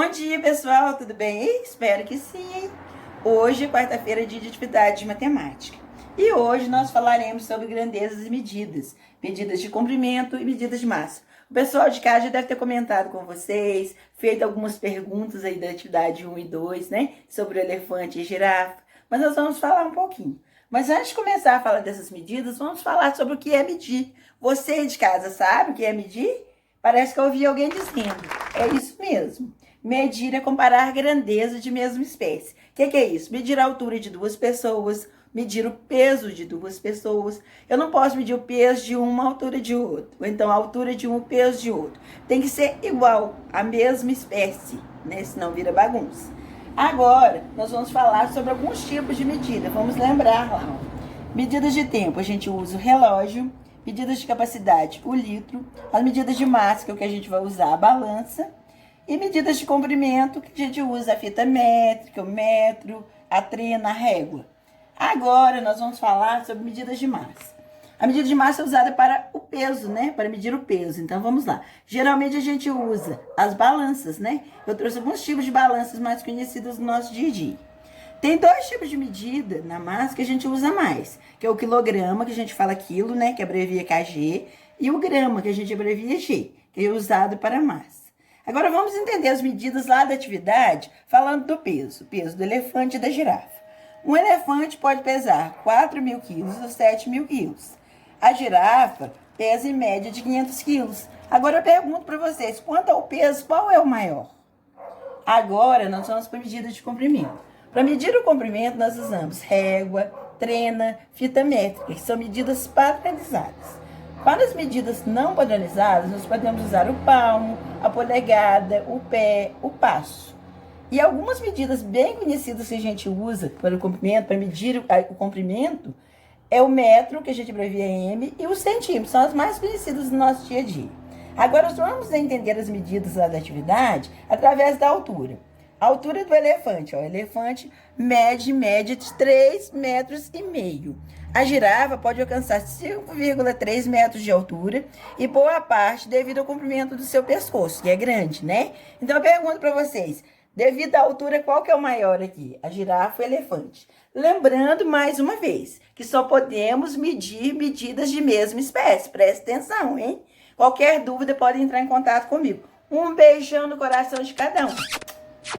Bom dia, pessoal, tudo bem? Espero que sim. Hoje, quarta-feira, é dia de atividade de matemática. E hoje nós falaremos sobre grandezas e medidas, medidas de comprimento e medidas de massa. O pessoal de casa já deve ter comentado com vocês, feito algumas perguntas aí da atividade 1 e 2, né? Sobre o elefante e a girafa, mas nós vamos falar um pouquinho. Mas antes de começar a falar dessas medidas, vamos falar sobre o que é medir. Você de casa sabe o que é medir? Parece que eu ouvi alguém dizendo. É isso mesmo. Medir é comparar grandeza de mesma espécie. O que é isso? Medir a altura de duas pessoas, medir o peso de duas pessoas. Eu não posso medir o peso de uma, a altura de outro. Ou então a altura de um, o peso de outro. Tem que ser igual, a mesma espécie, né? Senão vira bagunça. Agora, nós vamos falar sobre alguns tipos de medida. Vamos lembrar lá. Medidas de tempo, a gente usa o relógio. Medidas de capacidade, o litro. As medidas de massa, que é o que a gente vai usar, a balança. E medidas de comprimento, que a gente usa a fita métrica, o metro, a trena, a régua. Agora, nós vamos falar sobre medidas de massa. A medida de massa é usada para o peso, né? Para medir o peso. Então, vamos lá. Geralmente, a gente usa as balanças, né? Eu trouxe alguns tipos de balanças mais conhecidas no nosso dia a dia. Tem dois tipos de medida na massa que a gente usa mais, que é o quilograma, que a gente fala quilo, né? Que abrevia kg, e o grama, que a gente abrevia g, que é usado para massa. Agora, vamos entender as medidas lá da atividade, falando do peso. O peso do elefante e da girafa. Um elefante pode pesar 4.000 quilos ou 7.000 quilos. A girafa pesa em média de 500 quilos. Agora eu pergunto para vocês, quanto ao peso, qual é o maior? Agora nós vamos para a medida de comprimento. Para medir o comprimento, nós usamos régua, trena, fita métrica, que são medidas padronizadas. Para as medidas não padronizadas, nós podemos usar o palmo, a polegada, o pé, o passo. E algumas medidas bem conhecidas que a gente usa para o comprimento, para medir o comprimento, é o metro, que a gente abrevia M, e o centímetro, são as mais conhecidas no nosso dia a dia. Agora, nós vamos entender as medidas da atividade através da altura. A altura do elefante, ó, o elefante mede em média de 3,5 metros. A girafa pode alcançar 5,3 metros de altura e boa parte devido ao comprimento do seu pescoço, que é grande, né? Então eu pergunto para vocês, devido à altura, qual que é o maior aqui? A girafa ou o elefante? Lembrando mais uma vez, que só podemos medir medidas de mesma espécie. Preste atenção, hein? Qualquer dúvida pode entrar em contato comigo. Um beijão no coração de cada um.